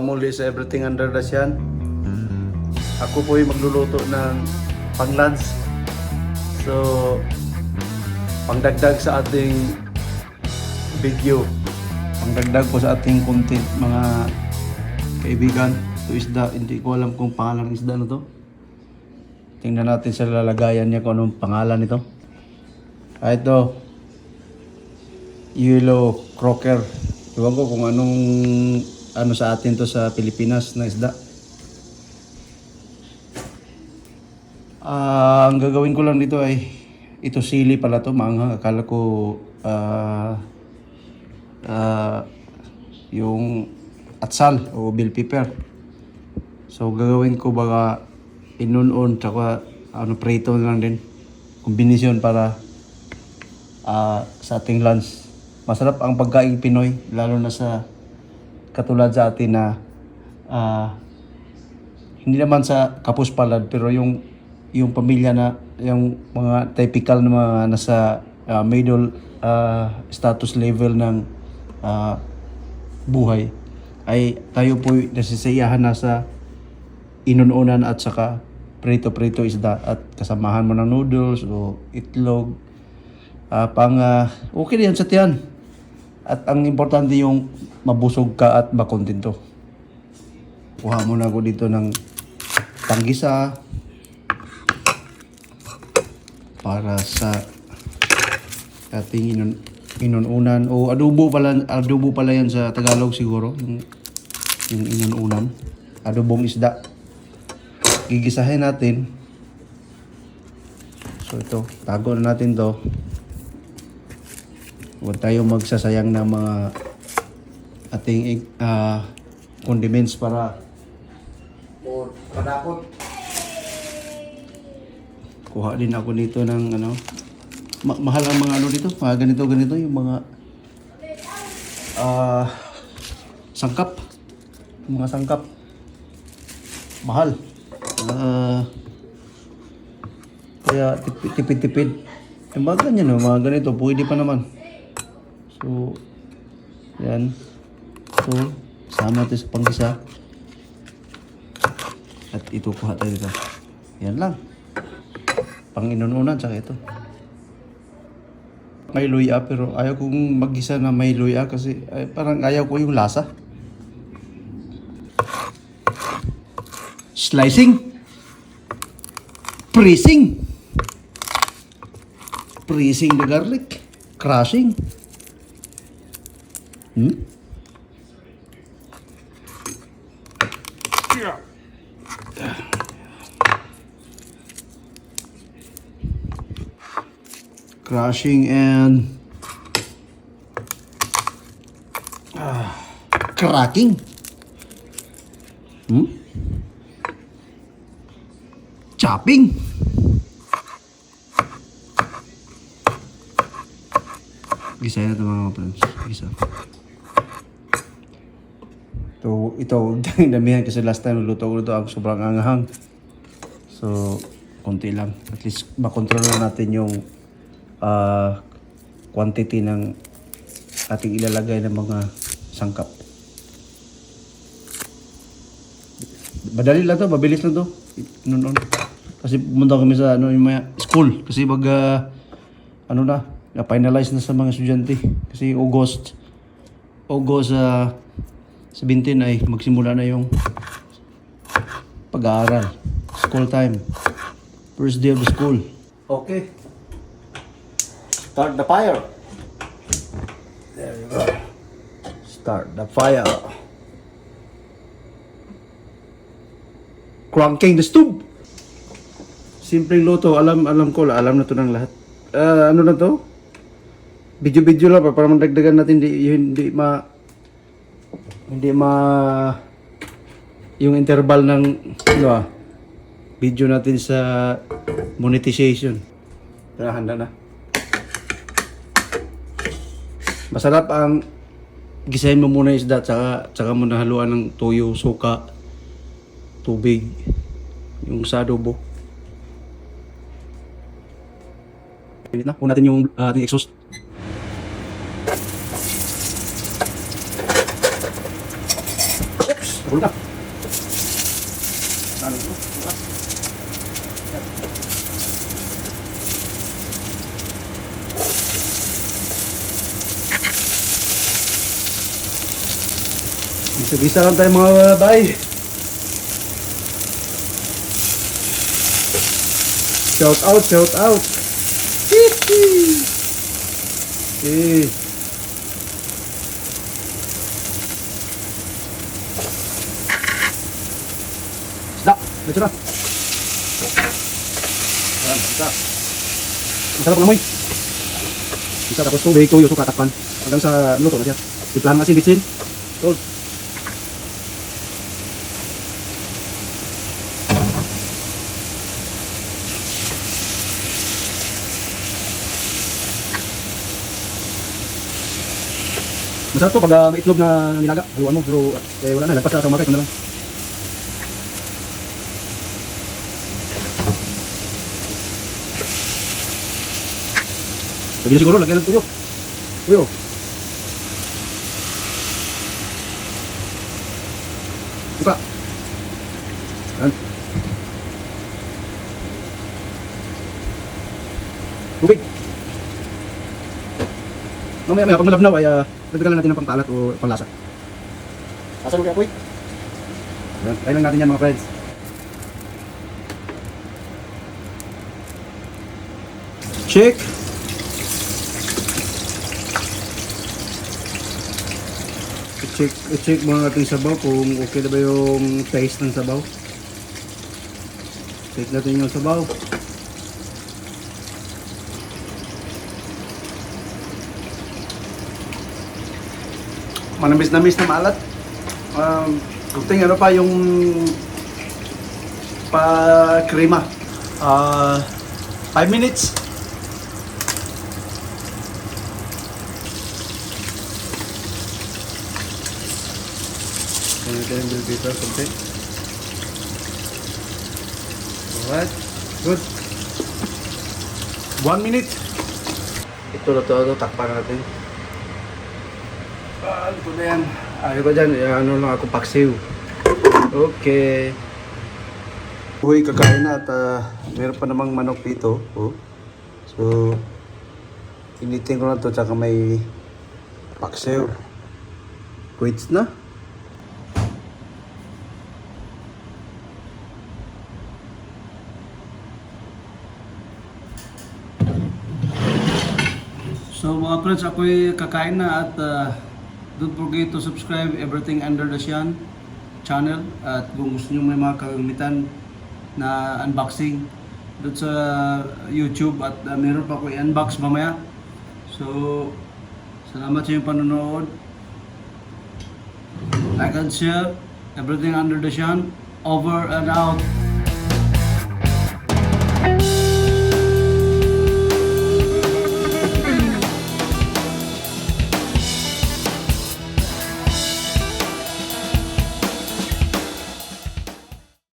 Muli sa Everything Under the Sun. Ako po ay magluluto ng pang-lunch. So, pangdagdag sa ating video. Pangdagdag po sa ating content, mga kaibigan. Ito isda, hindi ko alam kung pangalan ng isda na to. Tingnan natin sa lalagayan niya kung anong pangalan nito. Ito, yellow croaker. Iwan ko kung anong sa atin to sa Pilipinas na isda. Ang gagawin ko lang dito ay ito sili pala to, maanghang. Akala ko yung atsal o bell pepper. So gagawin ko baka inunon tsaka prito lang din. Kombinasyon para sa ating lunch. Masarap ang pagkain Pinoy, lalo na sa katulad sa atin na hindi naman sa kapus palad, pero yung pamilya na yung mga typical na mga nasa middle status level ng buhay ay tayo po nasisiyahan na sa inununan at saka prito isda at kasamahan mo ng noodles o itlog okay yan sa tiyan. At ang importante yung mabusog ka at makontento. Kuha muna ako dito ng panggisa para sa ating inununan o adobo pala yan sa Tagalog siguro, yung inununan, adobong isda. Gigisahin natin. So ito, tago na natin to. Huwag tayo magsasayang ng mga ating condiments para padakot. Kuha din ako dito ng mahal ang mga dito, mga ganito yung mga sangkap. Mga sangkap. Mahal. Kaya tipid-tipid. Mga ganyan, mga ganito, pwede pa naman. So, yan. So, sama ito sa panggisa. At ito, kuha tayo dito. Yan lang. Panginununan, tsaka ito. May luya, pero ayaw kong maggisa na may luya kasi parang ayaw ko yung lasa. Slicing. Pressing. Pressing the garlic. Crushing. Crushing and cracking. Chopping. Gisahin natin mga friends. Gisa. Ito, damihan kasi last time luto ko ito ang sobrang anghang. So, konti lang. At least makontrol natin yung quantity ng ating ilalagay ng mga sangkap. Madali lang to, mabilis lang to. Noon. Kasi pumunta kami sa yung mga school kasi na-finalize na sa mga estudyante. Kasi August 17 ay magsimula na yung pag-aaral. School time. First day of the school. Okay. Start the fire. There you go. Start the fire. Cranking the stove. Simpleng luto. Alam ko. Alam na to ng lahat. Ano na to? Video lang para mandagdagan natin hindi yung interval ng video natin sa monetization. Handa na. Masarap ang gisahin mo muna isda tsaka mo nahaluan ng toyo, suka, tubig, yung sa adobo. Pinit na. Kung natin yung ating exhaust. Oops! Tulog ka. Ano ito? Bisa-bisa lang tayo mga bay. Shout out, shout out. Hihi. Okay. Isda, medyo na. Ayan, isda. Masarap ng amoy. Isa tapos tubig, tuyo, suka, takpan. Hanggang sa luto na siya. Tiplahan nga bitsin. Gold. Masarap to pag may itlog na nilaga, haluan mo, pero wala na, lagpas sa market, ano lang. Lagi na siguro, lagyan ng tuyo. Tuyo. Suka. Yan. Tubig. Mamaya pag malabnaw ay dagdagan lang natin ng pangtalat o panglasa. Asan mo kaya, Puy? Ayan, try lang natin yan mga friends. Check. I-check mga ating sabaw kung okay na ba yung taste ng sabaw. Check natin yung sabaw. Manamis na maalat. Kunting ano pa yung pa krema. 5 minutes. Ayan yung bell pepper kunti. Alright, good. 1 minute. Ito na to, takpan natin. Ano po na yan? Ayaw ko dyan, ano lang ako paksiw. Okay. Uy, kakain na at meron pa namang manok dito. Oh. So, initin ko na to tsaka may paksiw. Quits na. So mga friends, ako'y kakain na at don't forget to subscribe everything under the Sian channel. At kung gusto nyo may mga kagamitan na unboxing doon sa YouTube at meron pa ako i-unbox mamaya. So salamat sa inyong panonood. Like and share everything under the Sian. Over and out.